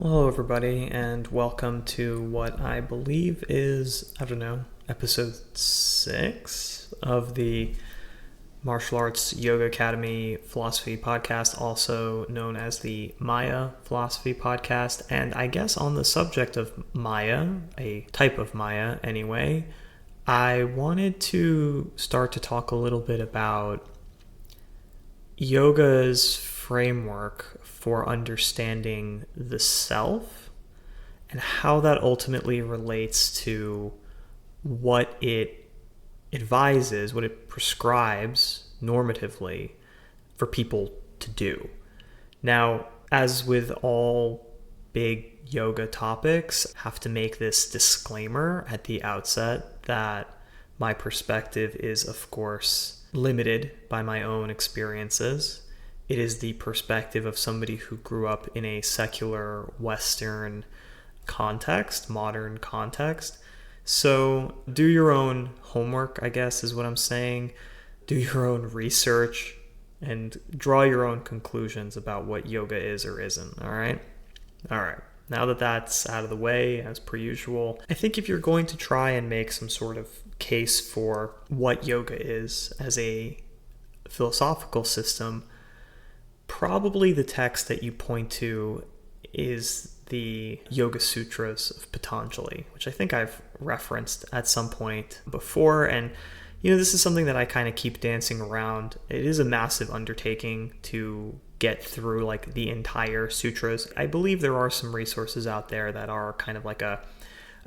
Hello, everybody, and welcome to what I believe is, episode 6 of the Martial Arts Yoga Academy Philosophy Podcast, also known as the Maya Philosophy Podcast. And I guess on the subject of Maya, a type of Maya anyway, I wanted to start to talk a little bit about yoga's framework for understanding the self and how that ultimately relates to what it advises, what it prescribes normatively for people to do. Now, as with all big yoga topics, I have to make this disclaimer at the outset that my perspective is, of course, limited by my own experiences. It is the perspective of somebody who grew up in a secular Western context, modern context. So do your own homework, I guess is what I'm saying. Do your own research and draw your own conclusions about what yoga is or isn't, all right? All right. Now that that's out of the way, as per usual, I think if you're going to try and make some sort of case for what yoga is as a philosophical system, probably the text that you point to is the Yoga Sutras of Patanjali, which I think I've referenced at some point before. And, this is something that I kind of keep dancing around. It is a massive undertaking to get through like the entire sutras. I believe there are some resources out there that are kind of like a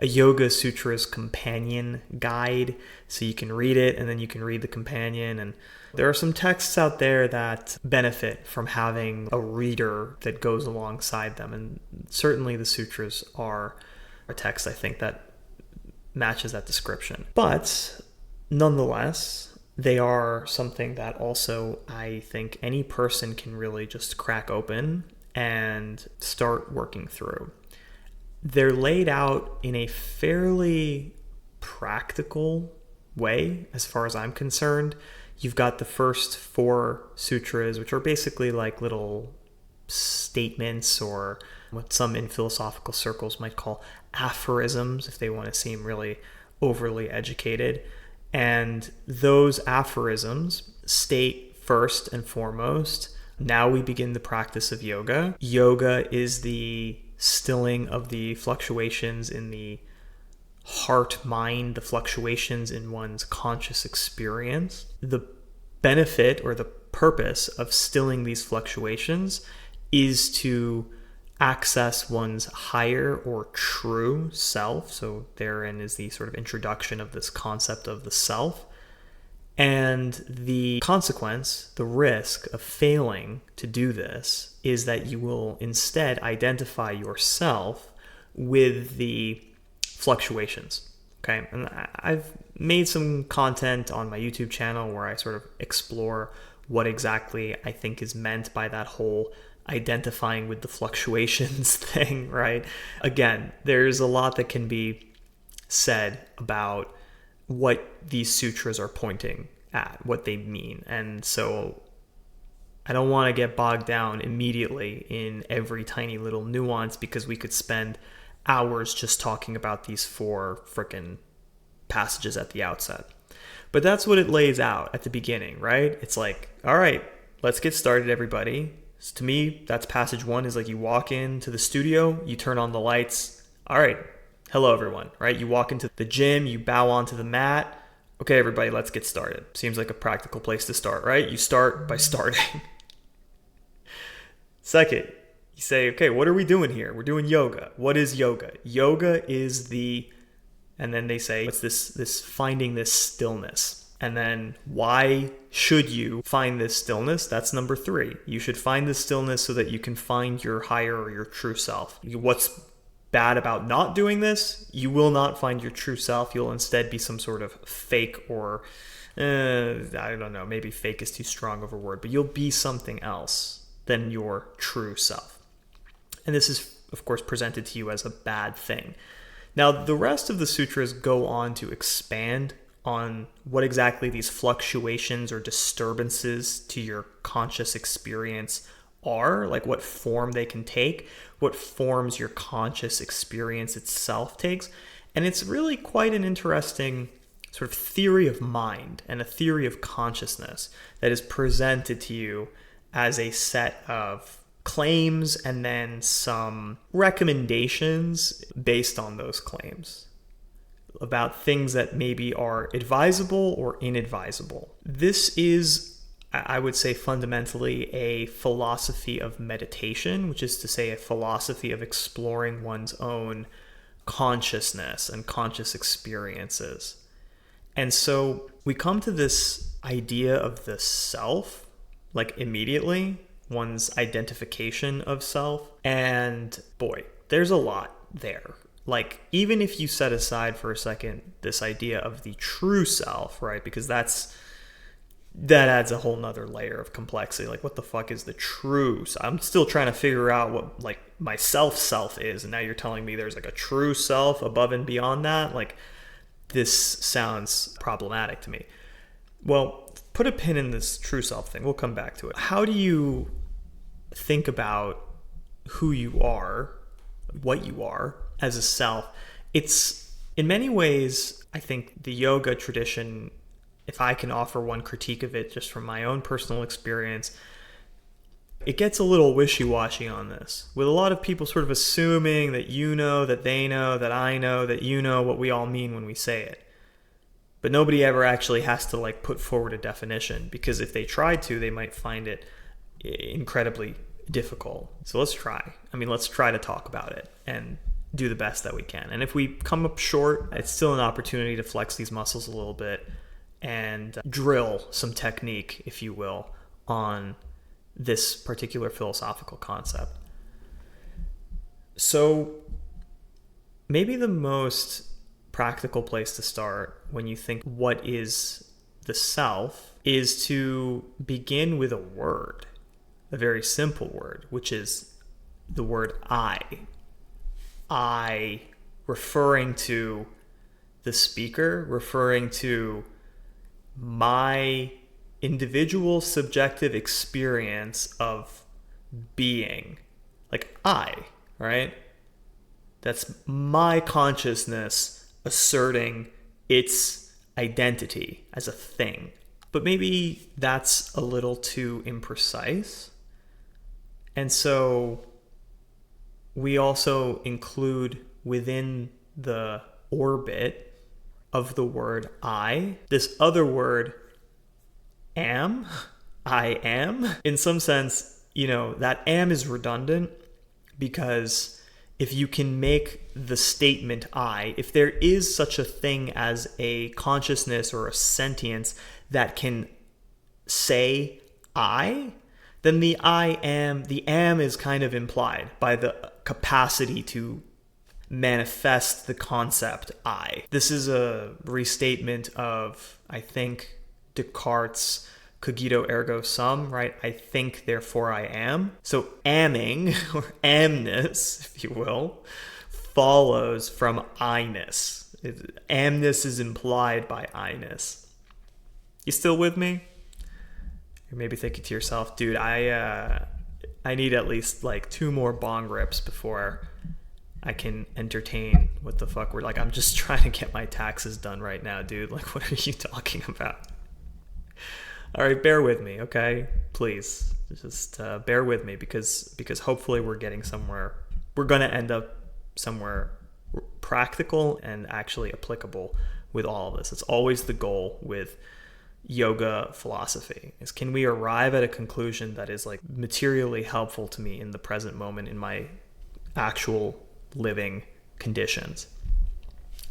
Yoga Sutras companion guide, so you can read it and then you can read the companion. And there are some texts out there that benefit from having a reader that goes alongside them, and certainly the sutras are a text I think that matches that description. But nonetheless, they are something that also I think any person can really just crack open and start working through. They're laid out in a fairly practical way, as far as I'm concerned. You've got the first 4 sutras, which are basically like little statements, or what some in philosophical circles might call aphorisms, if they want to seem really overly educated. And those aphorisms state first and foremost, now we begin the practice of yoga. Yoga is the stilling of the fluctuations in the heart, mind, the fluctuations in one's conscious experience. The benefit or the purpose of stilling these fluctuations is to access one's higher or true self. So therein is the sort of introduction of this concept of the self. And the consequence, the risk of failing to do this, is that you will instead identify yourself with the fluctuations. Okay. And I've made some content on my YouTube channel where I sort of explore what exactly I think is meant by that whole identifying with the fluctuations thing, right? Again, there's a lot that can be said about what these sutras are pointing at, what they mean. And so I don't want to get bogged down immediately in every tiny little nuance, because we could spend hours just talking about these 4 frickin' passages at the outset. But that's what it lays out at the beginning, right? It's like, all right, let's get started, everybody. So to me, that's passage 1, is like you walk into the studio, you turn on the lights. All right, hello, everyone, right? You walk into the gym, you bow onto the mat. Okay, everybody, let's get started. Seems like a practical place to start, right? You start by starting. Second, you say, okay, what are we doing here? We're doing yoga. What is yoga? Yoga is and then they say, what's this finding this stillness. And then why should you find this stillness? That's number 3. You should find this stillness so that you can find your higher or your true self. What's bad about not doing this? You will not find your true self. You'll instead be some sort of fake, or I don't know, maybe fake is too strong of a word, but you'll be something else than your true self. And this is, of course, presented to you as a bad thing. Now, the rest of the sutras go on to expand on what exactly these fluctuations or disturbances to your conscious experience are, like what form they can take, what forms your conscious experience itself takes. And it's really quite an interesting sort of theory of mind and a theory of consciousness that is presented to you as a set of claims and then some recommendations based on those claims about things that maybe are advisable or inadvisable. This is, I would say, fundamentally a philosophy of meditation, which is to say a philosophy of exploring one's own consciousness and conscious experiences. And so we come to this idea of the self, like immediately, one's identification of self. And boy, there's a lot there. Like, even if you set aside for a second this idea of the true self, right? Because that adds a whole nother layer of complexity. Like, what the fuck is the true? So I'm still trying to figure out what like my self is. And now you're telling me there's like a true self above and beyond that. Like, this sounds problematic to me. Well, put a pin in this true self thing. We'll come back to it. How do you think about who you are, what you are as a self? It's in many ways, I think the yoga tradition, if I can offer one critique of it just from my own personal experience, it gets a little wishy-washy on this, with a lot of people sort of assuming that you know, that they know, that I know, that you know what we all mean when we say it. But nobody ever actually has to like put forward a definition, because if they tried to, they might find it incredibly difficult. So let's try. Let's try to talk about it and do the best that we can. And if we come up short, it's still an opportunity to flex these muscles a little bit and drill some technique, if you will, on this particular philosophical concept. So maybe the most practical place to start when you think what is the self is to begin with a word, a very simple word, which is the word I. I, referring to the speaker, referring to my individual subjective experience of being. Like I, right? That's my consciousness asserting its identity as a thing. But maybe that's a little too imprecise. And so we also include within the orbit of the word I, this other word am, I am. In some sense, that am is redundant, because if you can make the statement I, if there is such a thing as a consciousness or a sentience that can say I, then the am is kind of implied by the capacity to manifest the concept I. This is a restatement of, I think, Descartes' cogito ergo sum, right? I think, therefore I am. So amming, or amness, if you will, follows from I-ness. Amness is implied by I-ness. You still with me? You're maybe thinking to yourself, dude, I need at least like 2 more bong rips before I can entertain what the fuck we're like. I'm just trying to get my taxes done right now, dude. Like, what are you talking about? All right, bear with me, okay? Please, just bear with me, because hopefully we're getting somewhere. We're going to end up somewhere practical and actually applicable with all of this. It's always the goal with yoga philosophy, is can we arrive at a conclusion that is like materially helpful to me in the present moment in my actual living conditions.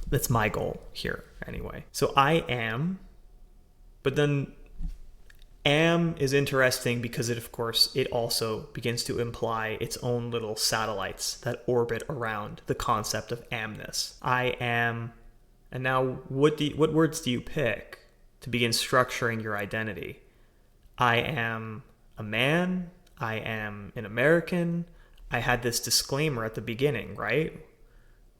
That's my goal here anyway. So I am, but then am is interesting because it also begins to imply its own little satellites that orbit around the concept of amness. I am, and now what words do you pick to begin structuring your identity? I am a man. I am an American. I had this disclaimer at the beginning, right?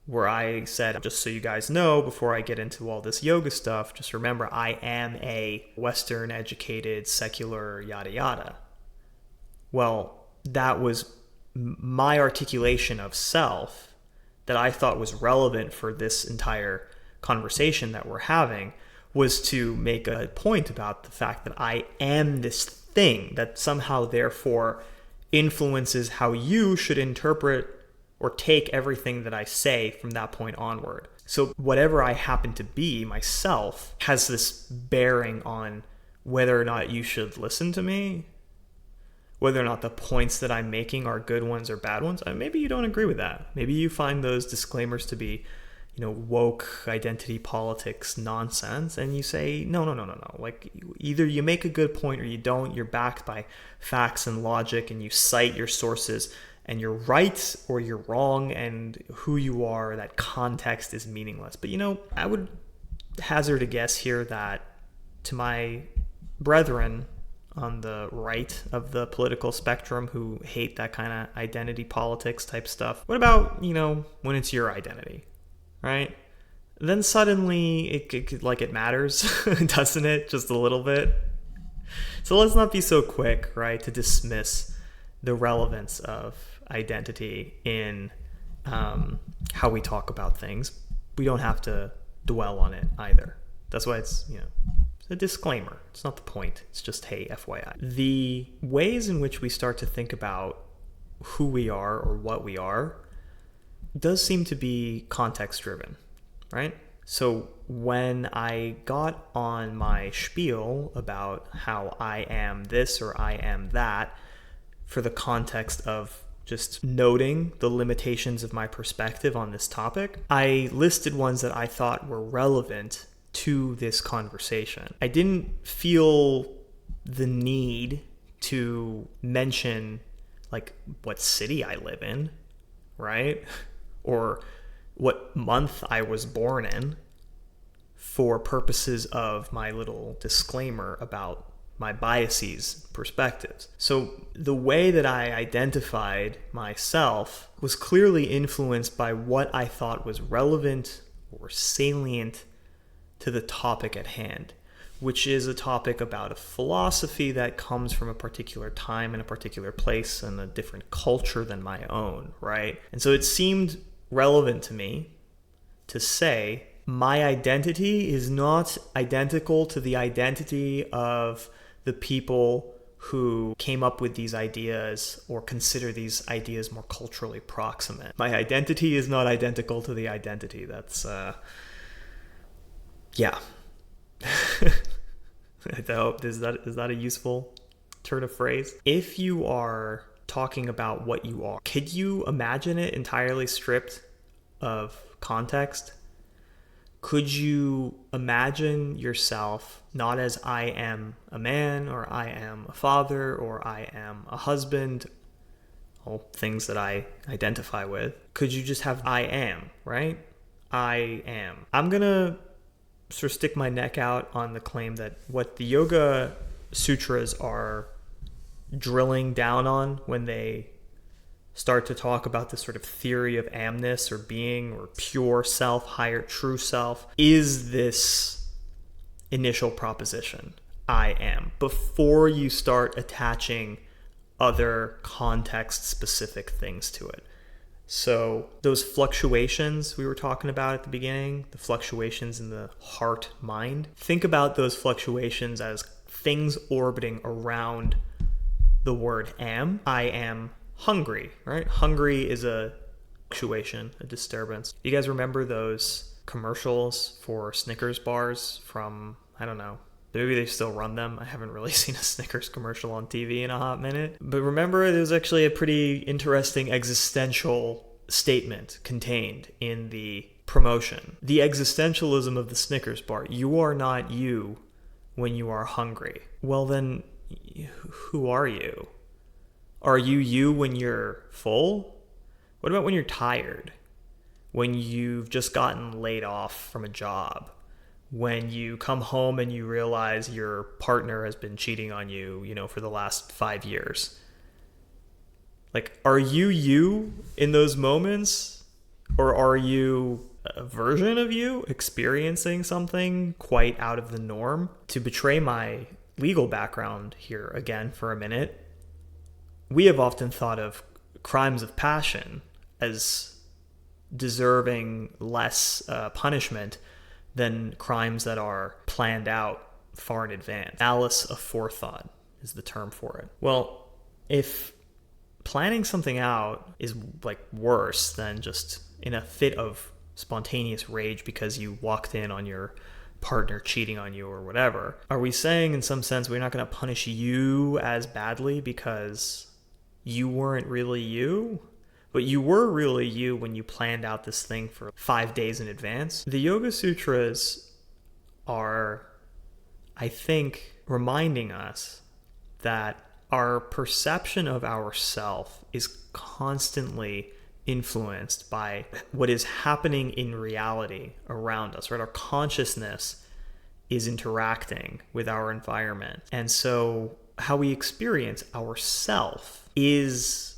Where I said, just so you guys know, before I get into all this yoga stuff, just remember I am a Western educated, secular, yada yada. Well, that was my articulation of self that I thought was relevant for this entire conversation that we're having, was to make a point about the fact that I am this thing that somehow therefore influences how you should interpret or take everything that I say from that point onward. So whatever I happen to be myself has this bearing on whether or not you should listen to me, whether or not the points that I'm making are good ones or bad ones. Maybe you don't agree with that. Maybe you find those disclaimers to be, woke identity politics nonsense, and you say, no. Like, either you make a good point or you don't. You're backed by facts and logic, and you cite your sources, and you're right or you're wrong, and who you are, that context is meaningless. But, I would hazard a guess here that to my brethren on the right of the political spectrum who hate that kind of identity politics type stuff, what about, when it's your identity, right? Then suddenly it matters, doesn't it? Just a little bit. So let's not be so quick, right, to dismiss the relevance of identity in how we talk about things. We don't have to dwell on it either. That's why it's a disclaimer. It's not the point. It's just, hey, FYI. The ways in which we start to think about who we are or what we are does seem to be context driven, right? So when I got on my spiel about how I am this or I am that, for the context of just noting the limitations of my perspective on this topic, I listed ones that I thought were relevant to this conversation. I didn't feel the need to mention like what city I live in, right? Or what month I was born in, for purposes of my little disclaimer about my biases, perspectives. So the way that I identified myself was clearly influenced by what I thought was relevant or salient to the topic at hand, which is a topic about a philosophy that comes from a particular time and a particular place and a different culture than my own, right? And so it seemed relevant to me to say my identity is not identical to the identity of the people who came up with these ideas or consider these ideas more culturally proximate. My identity is not identical to the identity. That's yeah. Is that a useful turn of phrase? If you are talking about what you are, could you imagine it entirely stripped of context? Could you imagine yourself not as I am a man, or I am a father, or I am a husband, all things that I identify with? Could you just have I am, right? I am. I'm gonna sort of stick my neck out on the claim that what the Yoga Sutras are drilling down on when they start to talk about this sort of theory of amness or being or pure self, higher true self, is this initial proposition, I am, before you start attaching other context-specific things to it. So those fluctuations we were talking about at the beginning, the fluctuations in the heart-mind, think about those fluctuations as things orbiting around the word am. I am hungry, right? Hungry is a fluctuation, a disturbance. You guys remember those commercials for Snickers bars from, I don't know, maybe they still run them. I haven't really seen a Snickers commercial on TV in a hot minute. But remember, there's actually a pretty interesting existential statement contained in the promotion. The existentialism of the Snickers bar. You are not you when you are hungry. Well then, who are you? Are you you when you're full? What about when you're tired? When you've just gotten laid off from a job? When you come home and you realize your partner has been cheating on you, for the last 5 years? Like, are you you in those moments? Or are you a version of you experiencing something quite out of the norm? To betray my legal background here again for a minute, we have often thought of crimes of passion as deserving less punishment than crimes that are planned out far in advance. Malice aforethought is the term for it. Well, if planning something out is like worse than just in a fit of spontaneous rage because you walked in on your partner cheating on you or whatever, are we saying in some sense we're not going to punish you as badly because you weren't really you? But you were really you when you planned out this thing for 5 days in advance. The Yoga Sutras are, I think, reminding us that our perception of ourself is constantly influenced by what is happening in reality around us, right? Our consciousness is interacting with our environment. And so how we experience ourself is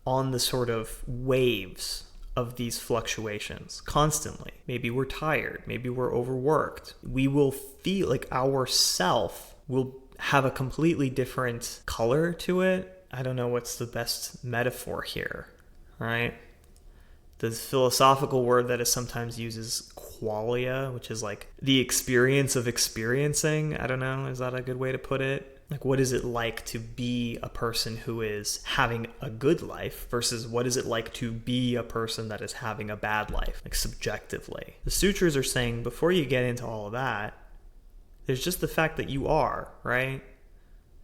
on the sort of waves of these fluctuations constantly. Maybe we're tired, maybe we're overworked. We will feel like our self will have a completely different color to it. I don't know what's the best metaphor here, right? The philosophical word that is sometimes used is qualia, which is like the experience of experiencing. I don't know, is that a good way to put it? Like, what is it like to be a person who is having a good life versus what is it like to be a person that is having a bad life, like subjectively? The sutras are saying before you get into all of that, there's just the fact that you are, right?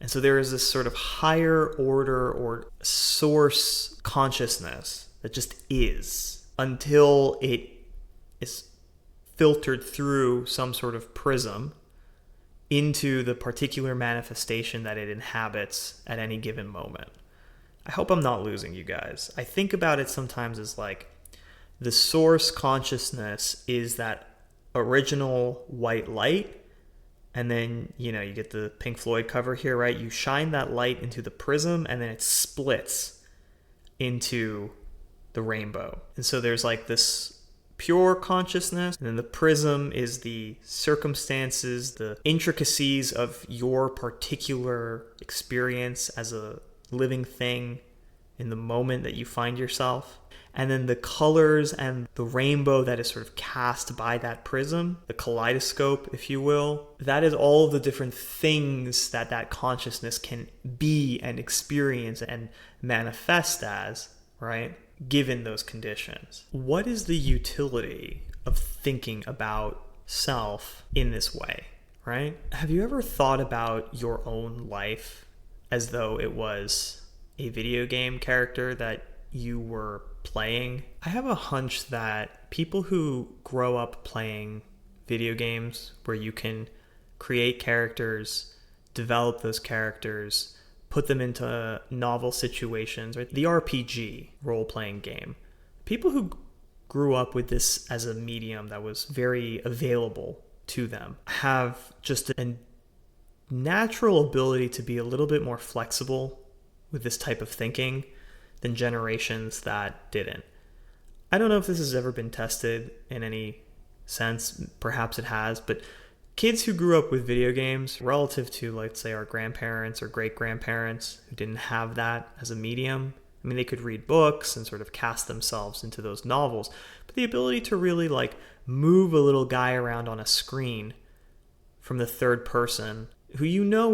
And so there is this sort of higher order or source consciousness that just is until it is filtered through some sort of prism into the particular manifestation that it inhabits at any given moment. I hope I'm not losing you guys. I think about it sometimes as like the source consciousness is that original white light, and then, you get the Pink Floyd cover here, right? You shine that light into the prism, and then it splits into the rainbow. And so there's like this pure consciousness, and then the prism is the circumstances, the intricacies of your particular experience as a living thing in the moment that you find yourself. And then the colors and the rainbow that is sort of cast by that prism, the kaleidoscope, if you will, that is all of the different things that that consciousness can be and experience and manifest as, right? Given those conditions. What is the utility of thinking about self in this way, right? Have you ever thought about your own life as though it was a video game character that you were playing? I have a hunch that people who grow up playing video games where you can create characters, develop those characters, put them into novel situations, right? The RPG, role-playing game. People who grew up with this as a medium that was very available to them have just a natural ability to be a little bit more flexible with this type of thinking than generations that didn't. I don't know if this has ever been tested in any sense. Perhaps it has, but kids who grew up with video games relative to, let's say, our grandparents or great-grandparents who didn't have that as a medium, I mean, they could read books and sort of cast themselves into those novels, but the ability to really like move a little guy around on a screen from the third person who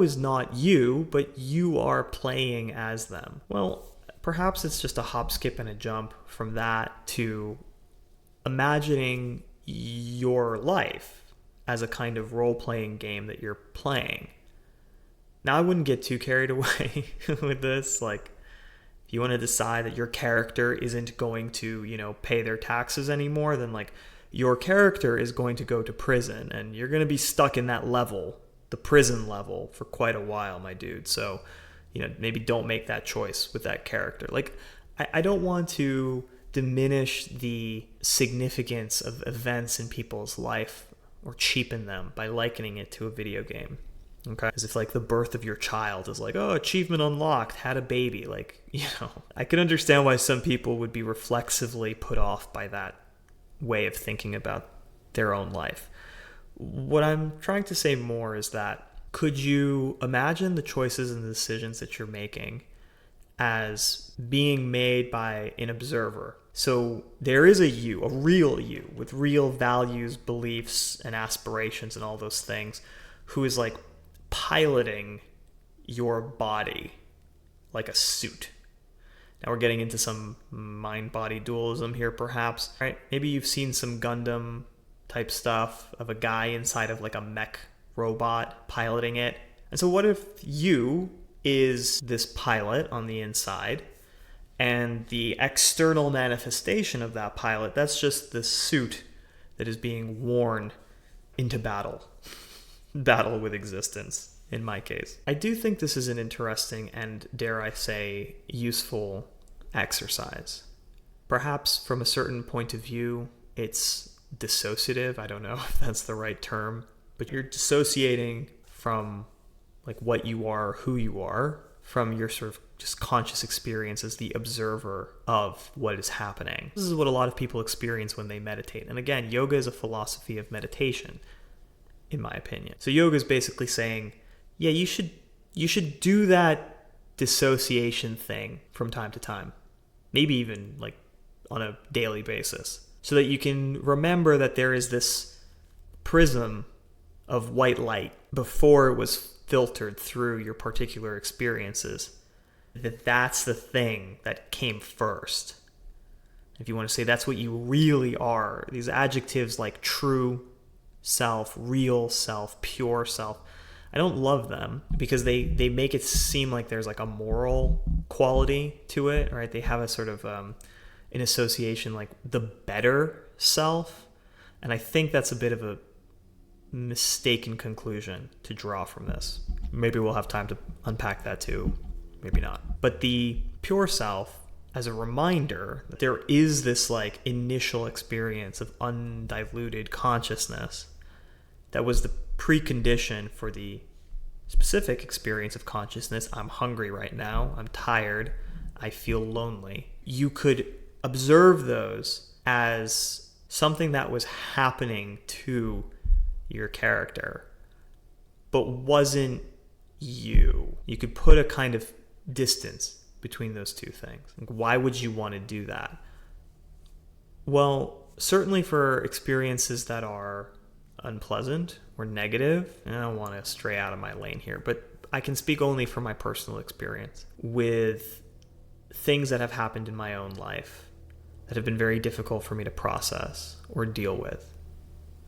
is not you, but you are playing as them. Well, perhaps it's just a hop, skip, and a jump from that to imagining your life as a kind of role-playing game that you're playing. Now, I wouldn't get too carried away with this. Like, if you want to decide that your character isn't going to, pay their taxes anymore, then like your character is going to go to prison and you're going to be stuck in that level, the prison level, for quite a while, my dude. So, maybe don't make that choice with that character. Like, I don't want to diminish the significance of events in people's life or cheapen them by likening it to a video game. Okay? As if like the birth of your child is like, oh, achievement unlocked, had a baby. Like, I can understand why some people would be reflexively put off by that way of thinking about their own life. What I'm trying to say more is that could you imagine the choices and the decisions that you're making as being made by an observer. So there is a you, a real you, with real values, beliefs, and aspirations and all those things, who is like piloting your body like a suit. Now we're getting into some mind-body dualism here, perhaps. Right? Maybe you've seen some Gundam type stuff of a guy inside of like a mech robot piloting it. And so what if you is this pilot on the inside, and the external manifestation of that pilot, that's just the suit that is being worn into battle with existence, in my case. I do think this is an interesting and, dare I say, useful exercise. Perhaps from a certain point of view, it's dissociative. I don't know if that's the right term, but you're dissociating from like what you are, who you are, from your sort of just conscious experience as the observer of what is happening. This is what a lot of people experience when they meditate. And again, yoga is a philosophy of meditation, in my opinion. So yoga is basically saying, yeah, you should do that dissociation thing from time to time, maybe even like on a daily basis, so that you can remember that there is this prism of white light before it was filtered through your particular experiences, that's the thing that came first. If you want to say that's what you really are, these adjectives like true self, real self, pure self, I don't love them because they make it seem like there's like a moral quality to it, right? They have a sort of an association like the better self, and I think that's a bit of a mistaken conclusion to draw from this. Maybe we'll have time to unpack that too, maybe not. But the pure self, as a reminder that there is this like initial experience of undiluted consciousness that was the precondition for the specific experience of consciousness. I'm hungry right now, I'm tired, I feel lonely. You could observe those as something that was happening to your character, but wasn't you. You could put a kind of distance between those two things. Like, why would you want to do that? Well, certainly for experiences that are unpleasant or negative, and I don't want to stray out of my lane here, but I can speak only from my personal experience with things that have happened in my own life that have been very difficult for me to process or deal with.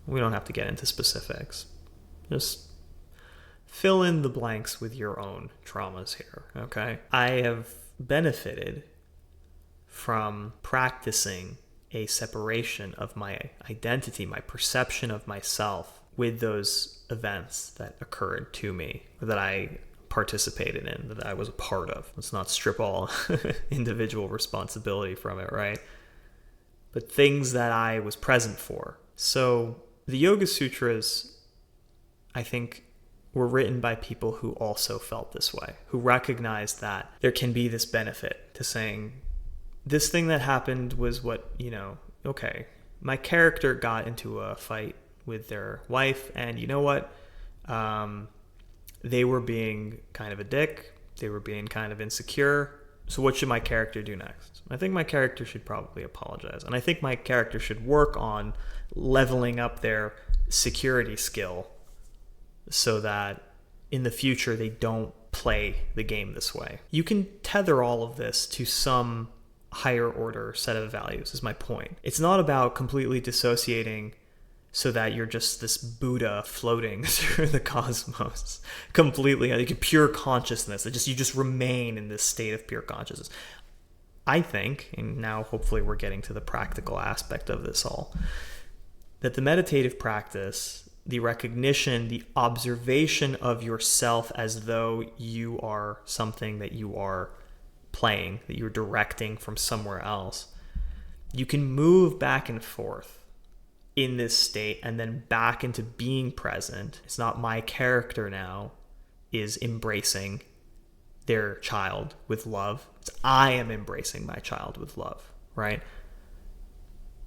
We don't have to get into specifics. Just fill in the blanks with your own traumas here, okay? I have benefited from practicing a separation of my identity, my perception of myself with those events that occurred to me, or that I participated in, that I was a part of. Let's not strip all individual responsibility from it, right? But things that I was present for. So the Yoga Sutras, I think, were written by people who also felt this way, who recognized that there can be this benefit to saying, this thing that happened was what, okay, my character got into a fight with their wife, and you know what? They were being kind of a dick. They were being kind of insecure. So what should my character do next? I think my character should probably apologize. And I think my character should work on leveling up their security skill so that in the future they don't play the game this way. You can tether all of this to some higher order set of values, is my point. It's not about completely dissociating so that you're just this Buddha floating through the cosmos completely, like a pure consciousness, that you just remain in this state of pure consciousness. I think, and now hopefully we're getting to the practical aspect of this all, that the meditative practice, the recognition, the observation of yourself as though you are something that you are playing, that you're directing from somewhere else, you can move back and forth in this state and then back into being present. It's not my character now is embracing their child with love. It's I am embracing my child with love, right?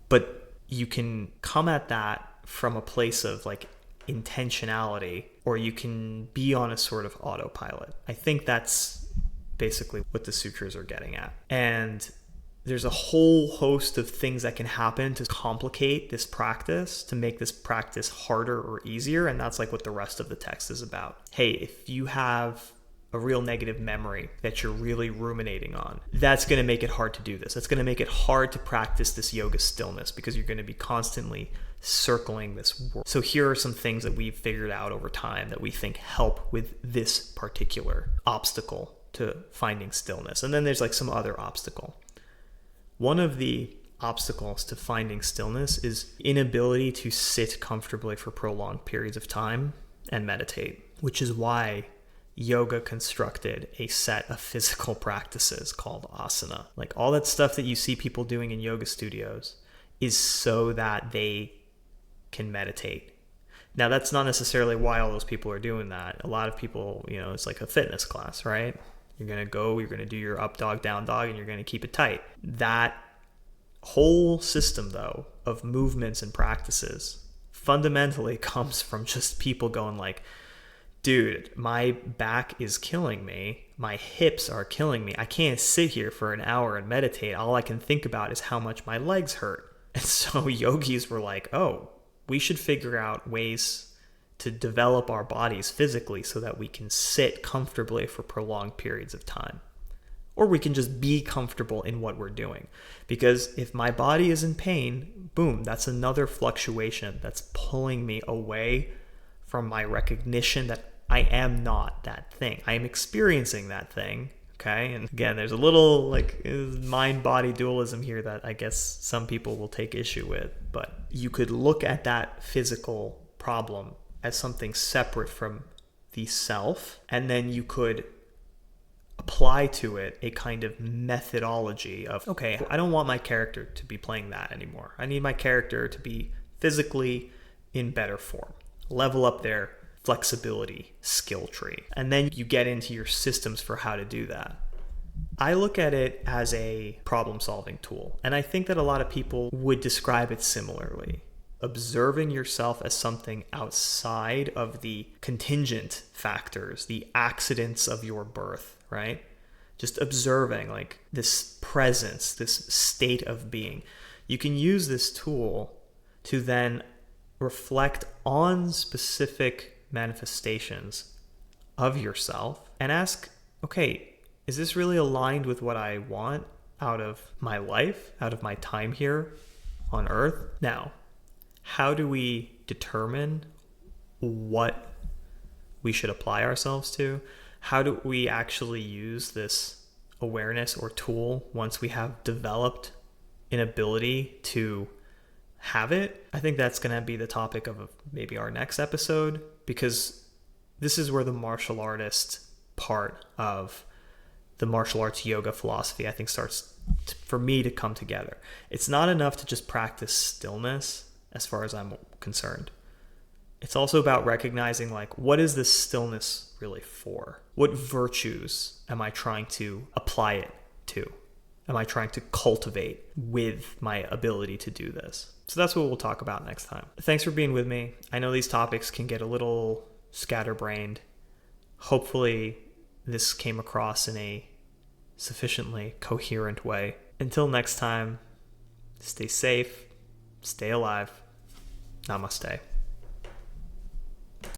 But you can come at that from a place of like intentionality, or you can be on a sort of autopilot. I think that's basically what the sutras are getting at. And there's a whole host of things that can happen to complicate this practice, to make this practice harder or easier. And that's like what the rest of the text is about. Hey, if you have a real negative memory that you're really ruminating on, that's going to make it hard to do this. It's going to make it hard to practice this yoga stillness because you're going to be constantly circling this world. So here are some things that we've figured out over time that we think help with this particular obstacle to finding stillness. And then there's like some other obstacle. One of the obstacles to finding stillness is inability to sit comfortably for prolonged periods of time and meditate, which is why yoga constructed a set of physical practices called asana. Like all that stuff that you see people doing in yoga studios is so that they can meditate. Now, that's not necessarily why all those people are doing that. A lot of people, it's like a fitness class, right? You're going to do your up dog, down dog, and you're going to keep it tight. That whole system, though, of movements and practices fundamentally comes from just people going like, dude, my back is killing me. My hips are killing me. I can't sit here for an hour and meditate. All I can think about is how much my legs hurt. And so yogis were like, oh, we should figure out ways to develop our bodies physically so that we can sit comfortably for prolonged periods of time. Or we can just be comfortable in what we're doing. Because if my body is in pain, boom, that's another fluctuation that's pulling me away from my recognition that I am not that thing. I am experiencing that thing, okay? And again, there's a little like mind-body dualism here that I guess some people will take issue with. But you could look at that physical problem as something separate from the self, and then you could apply to it a kind of methodology of, okay, I don't want my character to be playing that anymore. I need my character to be physically in better form. Level up their flexibility skill tree. And then you get into your systems for how to do that. I look at it as a problem-solving tool, and I think that a lot of people would describe it similarly. Observing yourself as something outside of the contingent factors, the accidents of your birth, right? Just observing like this presence, this state of being. You can use this tool to then reflect on specific manifestations of yourself and ask, okay, is this really aligned with what I want out of my life, out of my time here on earth? Now, how do we determine what we should apply ourselves to? How do we actually use this awareness or tool once we have developed an ability to have it? I think that's going to be the topic of maybe our next episode, because this is where the martial artist part of the martial arts yoga philosophy, I think, starts for me to come together. It's not enough to just practice stillness as far as I'm concerned. It's also about recognizing, like, what is this stillness really for? What virtues am I trying to apply it to? Am I trying to cultivate with my ability to do this? So that's what we'll talk about next time. Thanks for being with me. I know these topics can get a little scatterbrained. Hopefully this came across in a sufficiently coherent way. Until next time, stay safe, stay alive. Namaste.